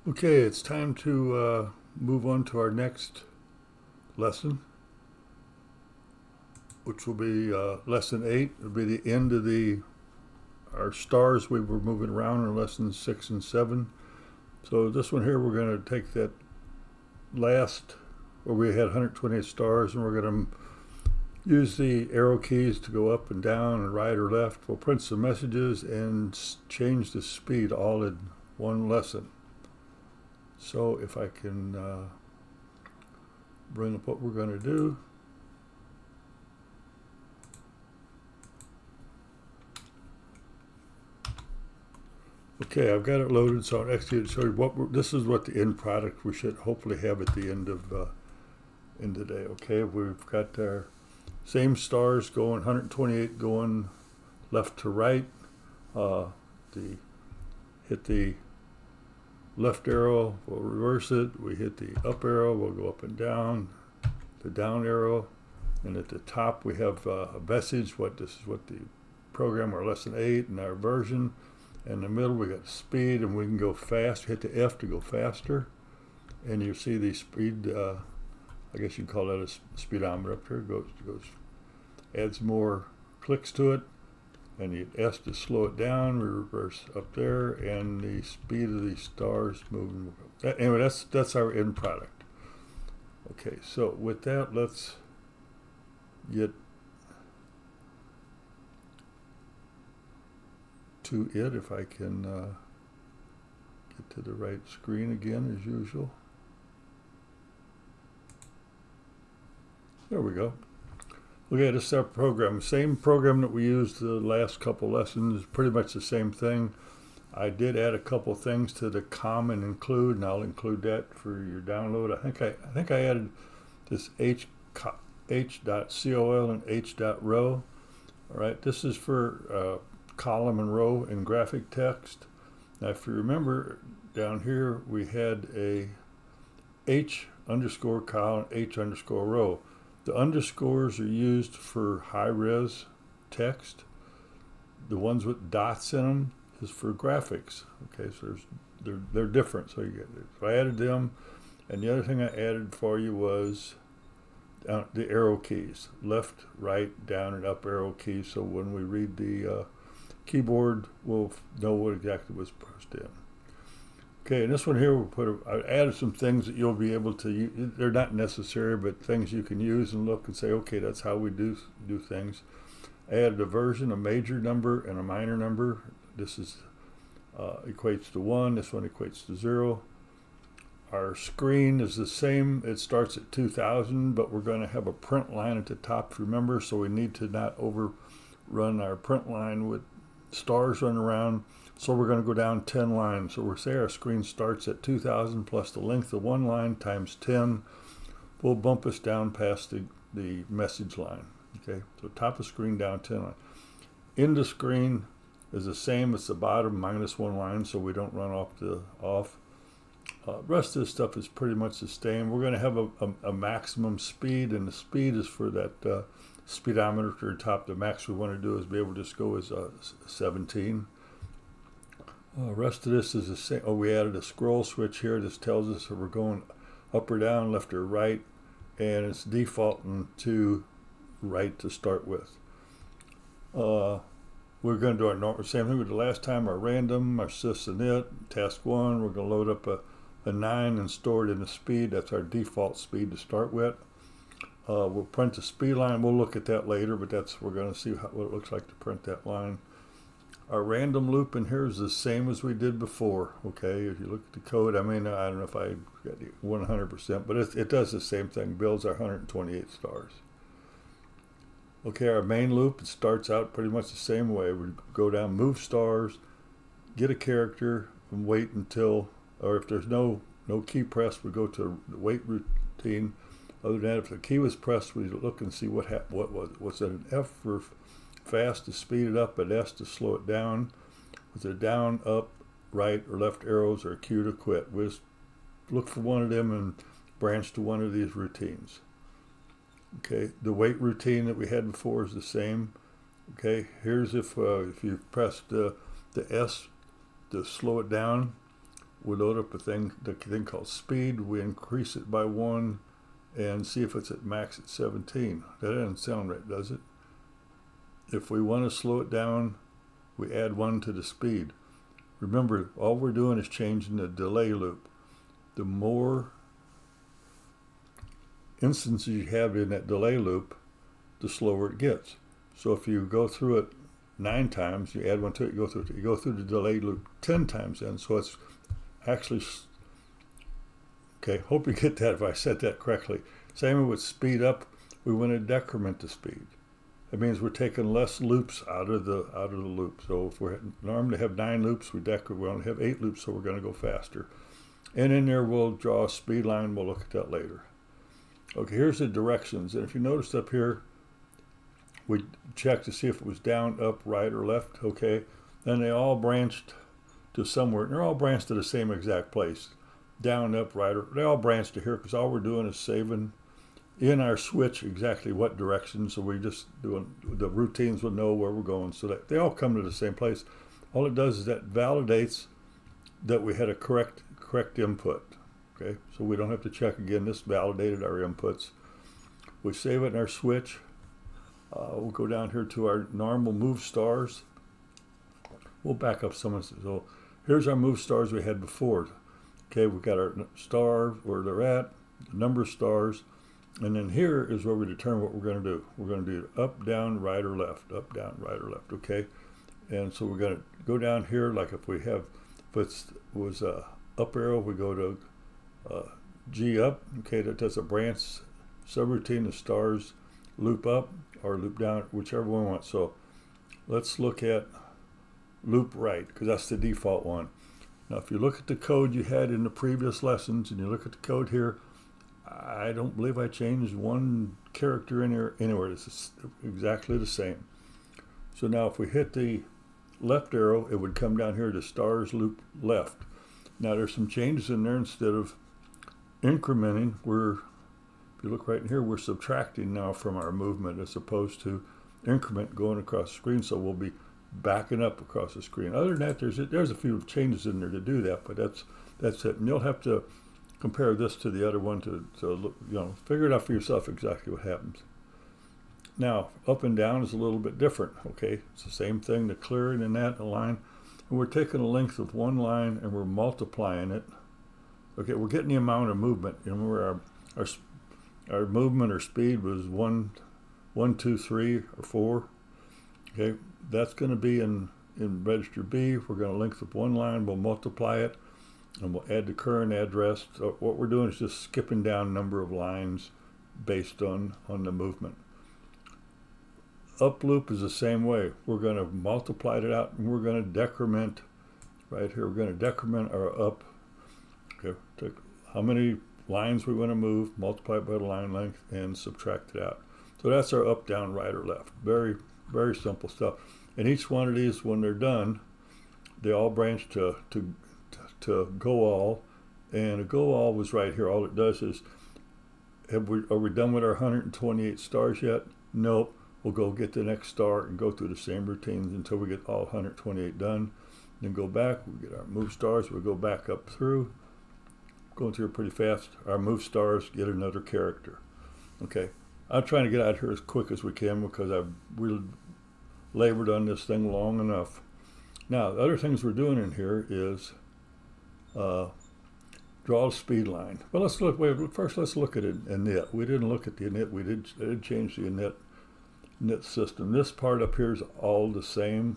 Okay, it's time to move on to our next lesson, which will be lesson 8. It'll be the end of our stars we were moving around in lessons 6 and 7. So this one here, we're going to take that last, where we had 128 stars, and we're going to use the arrow keys to go up and down and right or left. We'll print some messages and change the speed all in one lesson. So if I can bring up what we're going to do. Okay, I've got it loaded, so I'll actually show you this is what the end product we should hopefully have at the end of the day. Okay, we've got our same stars going 128 going left to right. Hit the left arrow, we'll reverse it. We hit the up arrow, we'll go up and down. The down arrow, and at the top we have a message. This is what the program, our lesson 8 and our version. In the middle we got speed, and we can go fast. Hit the F to go faster, and you see the speed. I guess you can call that a speedometer up there. Goes adds more clicks to it, and you hit S to slow it down. We reverse up there, and the speed of the stars moving. Anyway, that's our end product. Okay, so with that, let's get to it. If I can get to the right screen again, as usual. There we go. Okay, this is our program. Same program that we used the last couple lessons. Pretty much the same thing. I did add a couple things to the com and include, and I'll include that for your download. I think I added this h.col and h.row. All right, this is for column and row in graphic text. Now, if you remember down here, we had a h_col and h_row. The underscores are used for high-res text. The ones with dots in them is for graphics. Okay, so they're different. So I added them, and the other thing I added for you was the arrow keys, left, right, down, and up arrow keys. So when we read the keyboard, we'll know what exactly was pressed in. Okay, and this one here, I added some things that you'll be able to use. They're not necessary, but things you can use and look and say, okay, that's how we do things. I added a version, a major number, and a minor number. This is equates to 1. This one equates to 0. Our screen is the same. It starts at 2000, but we're going to have a print line at the top, remember, so we need to not overrun our print line with stars running around. So we're going to go down 10 lines. So we'll say our screen starts at 2000 plus the length of one line times 10 will bump us down past the message line. Okay, so top of screen down 10 line. End of screen is the same as the bottom minus one line, so we don't run off. Rest of this stuff is pretty much the same. We're going to have a maximum speed, and the speed is for that speedometer to the top. The max we want to do is be able to just go as 17. Rest of this is the same. Oh, we added a scroll switch here. This tells us if we're going up or down, left or right, and it's defaulting to right to start with. We're going to do our same thing with the last time. Our random, our sys and it, task 1. We're going to load up a 9 and store it in the speed. That's our default speed to start with. We'll print the speed line. We'll look at that later, but we're going to see what it looks like to print that line. Our random loop in here is the same as we did before. Okay, if you look at the code, I don't know if I got 100%, but it does the same thing. Builds our 128 stars. Okay, our main loop, it starts out pretty much the same way. We go down, move stars, get a character, and wait until, or if there's no key pressed, we go to the wait routine. Other than that, if the key was pressed, we look and see what happened. What was it? Was it an F for fast to speed it up, an S to slow it down? Was it down, up, right, or left arrows, or Q to quit? We just look for one of them and branch to one of these routines. Okay, the wait routine that we had before is the same. Okay, here's if you press the S to slow it down, we load up the thing called speed. We increase it by 1 and see if it's at max at 17. That doesn't sound right, does it? If we want to slow it down, we add 1 to the speed. Remember, all we're doing is changing the delay loop. The more instances you have in that delay loop, the slower it gets. So if you go through it 9 times, you add 1 to it, you go through the delay loop 10 times then. So it's actually, okay, hope you get that if I said that correctly. Same with speed up, we want to decrement the speed. That means we're taking less loops out of the loop. So if we normally have 9 loops, we only have 8 loops, so we're going to go faster. And in there we'll draw a speed line. We'll look at that later. Okay, here's the directions. And if you noticed up here, we checked to see if it was down, up, right, or left. Okay, then they all branched to somewhere. And they're all branched to the same exact place. Down, up, right, or they all branched to here because all we're doing is saving in our switch exactly what direction. So we just doing, the routines will know where we're going. So that they all come to the same place. All it does is that validates that we had a correct input. Okay, so we don't have to check again. This validated our inputs. We save it in our switch. We'll go down here to our normal move stars. We'll back up some of this. So here's our move stars we had before. Okay, we've got our star where they're at, the number of stars, and then here is where we determine what we're going to do. We're going to do up, down, right, or left. Up, down, right, or left. Okay, and so we're going to go down here like if it was a up arrow, we go to G up. Okay, that does a branch subroutine. The stars loop up or loop down, whichever one we want. So let's look at loop right because that's the default one. Now if you look at the code you had in the previous lessons and you look at the code here, I don't believe I changed one character in here anywhere. It's exactly the same. So now if we hit the left arrow, it would come down here to stars loop left. Now there's some changes in there. Instead of incrementing, if you look right in here, we're subtracting now from our movement as opposed to increment going across the screen. So we'll be backing up across the screen. Other than that, there's a few changes in there to do that, but that's it. And you'll have to compare this to the other one to look, figure it out for yourself exactly what happens. Now, up and down is a little bit different. Okay, it's the same thing, the clearing and that, the line. And we're taking the length of one line and we're multiplying it. Okay, we're getting the amount of movement. Remember our movement or speed was 1, 2, 3, or 4. Okay, that's going to be in register B. We're going to length up one line, we'll multiply it, and we'll add the current address. So what we're doing is just skipping down number of lines based on the movement. Up loop is the same way. We're going to multiply it out and we're going to decrement right here. We're going to decrement our up. Okay, take how many lines we want to move, multiply it by the line length, and subtract it out. So that's our up, down, right, or left. Very, very simple stuff. And each one of these, when they're done, they all branch to go all. And a go all was right here. All it does is, are we done with our 128 stars yet? Nope. We'll go get the next star and go through the same routines until we get all 128 done. Then go back, we get our move stars, we'll go back up through. Going through it pretty fast. Our move stars get another character. Okay, I'm trying to get out of here as quick as we can because I've really labored on this thing long enough. Now, the other things we're doing in here is draw a speed line. Well, let's look at init. We didn't look at the init. We did change the init system. This part up here is all the same.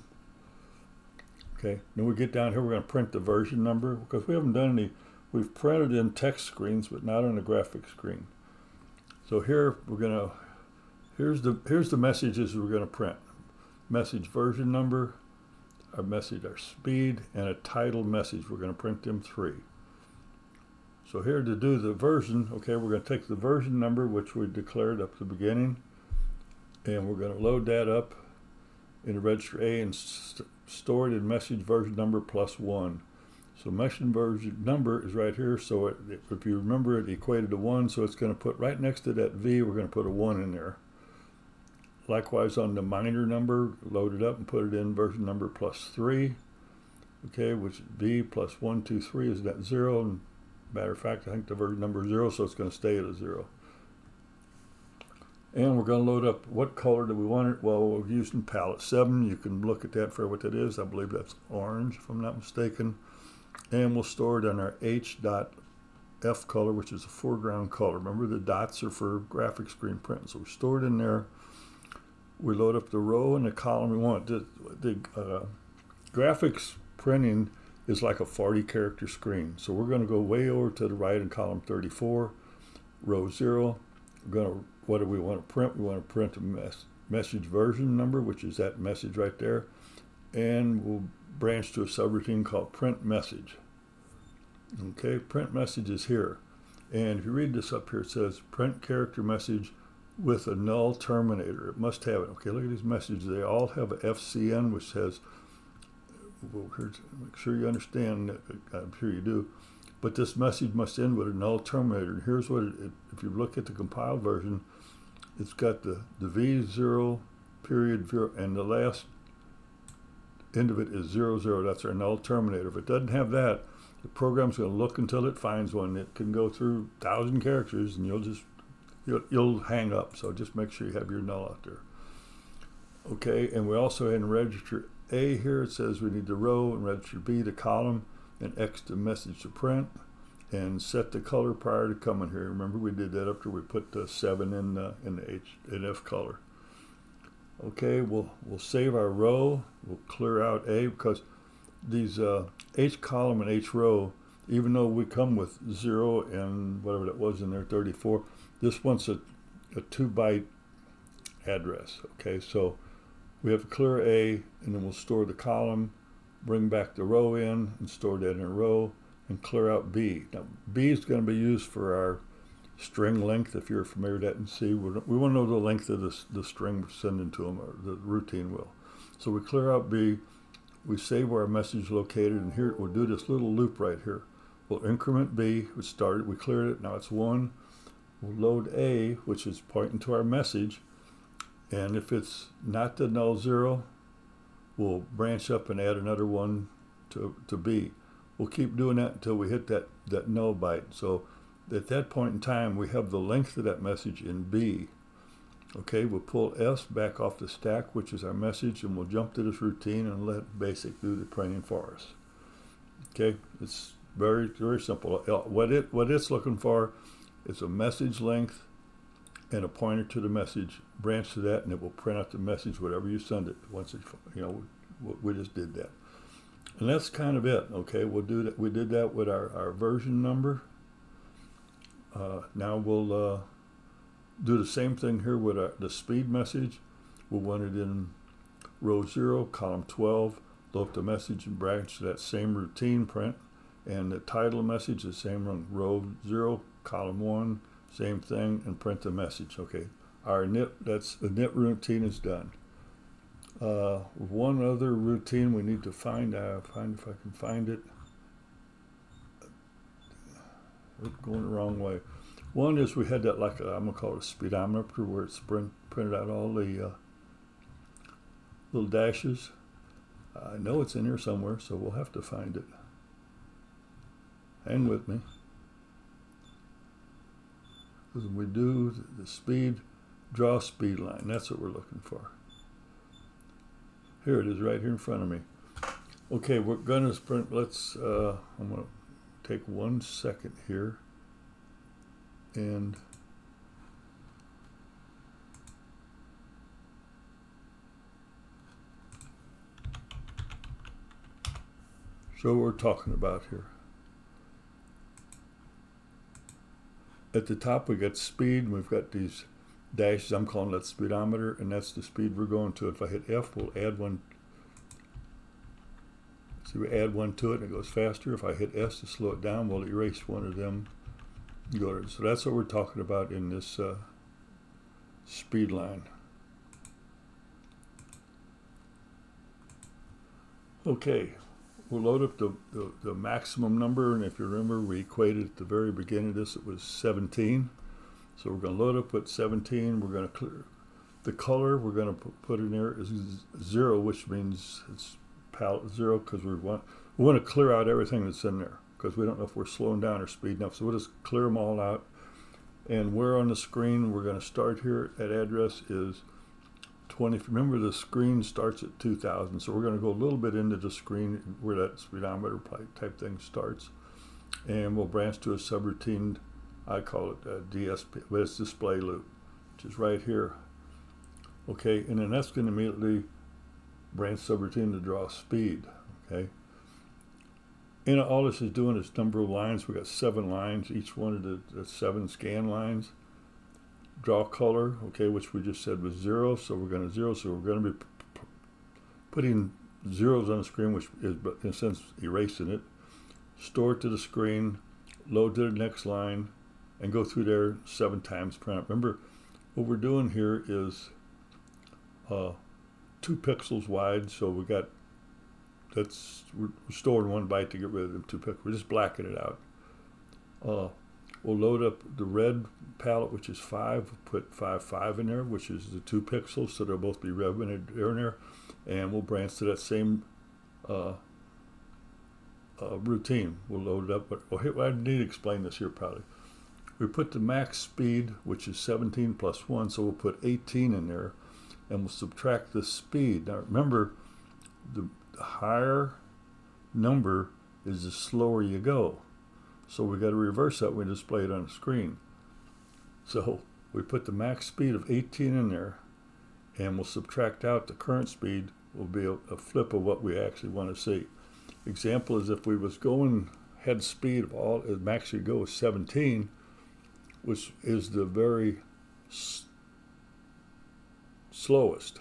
Okay, then we get down here, we're going to print the version number because we haven't done any. We've printed in text screens, but not on a graphic screen. So here here's the messages we're going to print. Message version number, our speed, and a title message. We're going to print them 3. So here to do the version, okay, we're going to take the version number, which we declared up at the beginning, and we're going to load that up in the register A and store it in message version number +1. So message version number is right here. So if you remember, it equated to 1. So it's going to put right next to that V, we're going to put a 1 in there. Likewise on the minor number, load it up and put it in version number +3. okay, which B plus 1, 2, 3 is that 0. And matter of fact, I think the version number is 0, so it's going to stay at a 0. And we're going to load up what color do we want it. Well, we're using palette 7. You can look at that for what that is. I believe that's orange, if I'm not mistaken. And we'll store it on our H.F color, which is a foreground color. Remember, the dots are for graphic screen print. So we store it in there. We load up the row and the column we want. The graphics printing is like a 40-character screen. So we're going to go way over to the right in column 34, row 0. What do we want to print? We want to print a message version number, which is that message right there. And we'll branch to a subroutine called print message. Okay, print message is here. And if you read this up here, it says print character message with a null terminator. It must have it. Okay, look at these messages. They all have a FCN, which says, well, make sure you understand, I'm sure you do, but this message must end with a null terminator. And here's what if you look at the compiled version, it's got the V0 period 0, and the last end of it is 00. That's our null terminator. If it doesn't have that, the program's going to look until it finds one. It can go through 1,000 characters, and you'll hang up. So just make sure you have your null out there. Okay, and we also had in register A here. It says we need the row, and register B the column, and X the message to print, and set the color prior to coming here. Remember, we did that after we put the 7 in the H and F color. Okay, we'll save our row. We'll clear out A, because these H column and H row, even though we come with 0 and whatever that was in there, 34, this wants a 2-byte address. Okay, so we have to clear A, and then we'll store the column, bring back the row in, and store that in a row, and clear out B. Now, B is going to be used for our string length. If you're familiar with that in C, we want to know the length of the string we're sending to them, or the routine will. So we clear out B, we save where our message is located, and here we'll do this little loop right here. We'll increment B, which started, we cleared it, now it's 1. We'll load A, which is pointing to our message, and if it's not the null 0, we'll branch up and add another 1 to B. We'll keep doing that until we hit that null byte. So at that point in time, we have the length of that message in B. Okay, we'll pull S back off the stack, which is our message, and we'll jump to this routine and let BASIC do the printing for us. Okay, it's very, very simple. What it's looking for is a message length and a pointer to the message. Branch to that, and it will print out the message, whatever you send it. Once it, we just did that. And that's kind of it. Okay, we'll do that. We did that with our version number. Now we'll do the same thing here with the speed message. We'll want it in row 0, column 12. Load up the message and branch to that same routine print. And the title message, the same run, row 0, column 1, same thing, and print the message. Okay, our the knit routine is done. One other routine we need to find. Find if I can find it. We're going the wrong way. One is we had that I'm gonna call it a speedometer, where it's printed out all the little dashes. I know it's in here somewhere, so we'll have to find it. Hang with me. Because when we do the speed, draw speed line. That's what we're looking for. Here it is, right here in front of me. Okay, we're gonna sprint. I'm gonna take 1 second here and show what we're talking about here. At the top we got speed, and we've got these dashes. I'm calling that speedometer, and that's the speed we're going to. If I hit F, we'll add 1. See, we add 1 to it and it goes faster. If I hit S to slow it down, we'll erase one of them. So that's what we're talking about in this speed line. Okay, we'll load up the maximum number, and if you remember, we equated at the very beginning of this, it was 17. So we're going to load up with 17. We're going to clear the color. We're going to put in there is 0, which means it's palette 0, because We want to clear out everything that's in there because we don't know if we're slowing down or speeding up. So we'll just clear them all out. And where on the screen we're going to start here at address is 20. Remember, the screen starts at 2000. So we're going to go a little bit into the screen where that speedometer type thing starts. And we'll branch to a subroutine. I call it DSP, but it's display loop, which is right here. Okay, and then that's going to immediately branch subroutine to draw speed. Okay. And all this is doing is number of lines. We got 7 lines, each one of the 7 scan lines. Draw color, okay, which we just said was 0, so we're going to 0. So we're going to be putting zeros on the screen, which is, in a sense, erasing it. Store it to the screen, load to the next line, and go through there 7 times per hour. Remember, what we're doing here is 2 pixels wide, so we got, we're storing 1 byte to get rid of the 2 pixels. We're just blacking it out. We'll load up the red palette, which is 5. Put 5 in there, which is the 2 pixels, so they'll both be red when they're in there. And we'll branch to that same routine. We'll load it up. But I need to explain this here probably. We put the max speed, which is 17 plus 1, so we'll put 18 in there, and we'll subtract the speed. Now remember, the higher number is the slower you go. So we got to reverse that when we display it on the screen. So we put the max speed of 18 in there, and we'll subtract out the current speed. Will be a flip of what we actually want to see. Example is if we was going head speed of all, max you go is 17, which is the very slowest.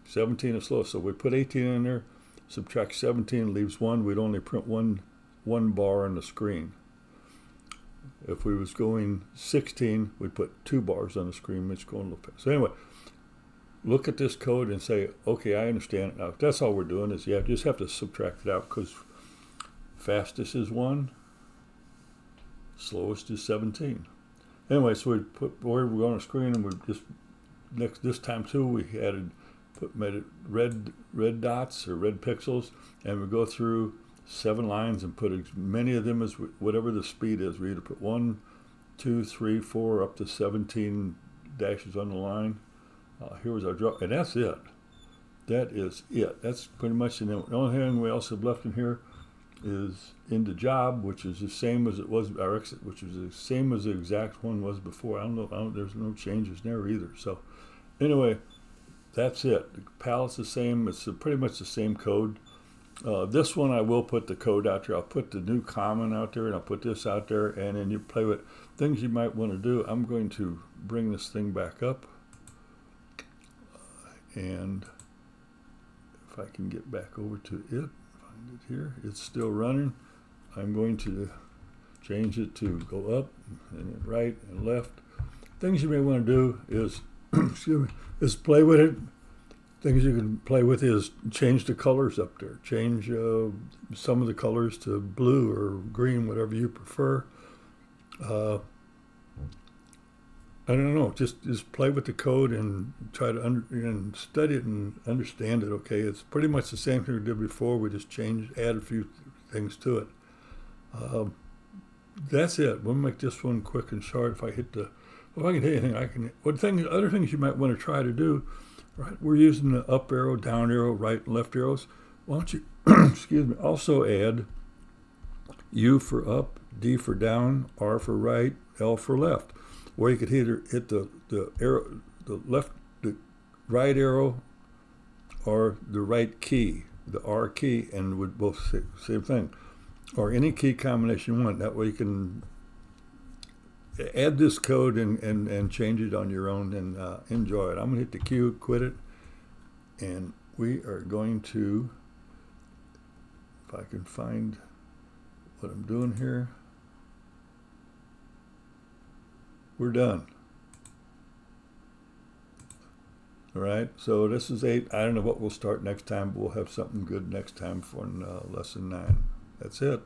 17 is slowest. So we put 18 in there, subtract 17, leaves 1. We'd only print one bar on the screen. If we was going 16, we'd put 2 bars on the screen, which is going a little fast. So anyway, look at this code and say, okay, I understand it now. That's all we're doing is just have to subtract it out because fastest is 1, slowest is 17. Anyway, so we put where we're on the screen, and we just this time too we made it red dots or red pixels, and we go through 7 lines and put as many of them as whatever the speed is. We either put 1, 2, 3, 4, up to 17 dashes on the line. Here was our draw, and that's it. That is it. That's pretty much the only thing we also have left in here is in the job, which is the same as it was our exit, which is the same as the exact one was before. I don't know. There's no changes there either. So anyway, that's it. The palette's the same. It's pretty much the same code. This one I will put the code out there. I'll put the new common out there, and I'll put this out there, and then you play with things you might want to do. I'm going to bring this thing back up, and if I can get back over to it, find it here. It's still running. I'm going to change it to go up and then right and left. Things you may want to do is, excuse me, is play with it. Things you can play with is change the colors up there. Change some of the colors to blue or green, whatever you prefer. I don't know. Just play with the code and try to and study it and understand it. Okay, it's pretty much the same thing we did before. We just add a few things to it. That's it. We'll make this one quick and short. If I can tell you anything, other things you might want to try to do. Right, we're using the up arrow, down arrow, right and left arrows. Why don't you, excuse me, also add U for up, D for down, R for right, L for left. Or you could either hit the arrow, the right arrow, or the right key, the R key, and would both say same thing. Or any key combination you want. That way you can add this code and change it on your own and enjoy it. I'm going to hit the Q, quit it, and we are going to, if I can find what I'm doing here, we're done. All right, so this is 8. I don't know what we'll start next time, but we'll have something good next time for lesson 9. That's it.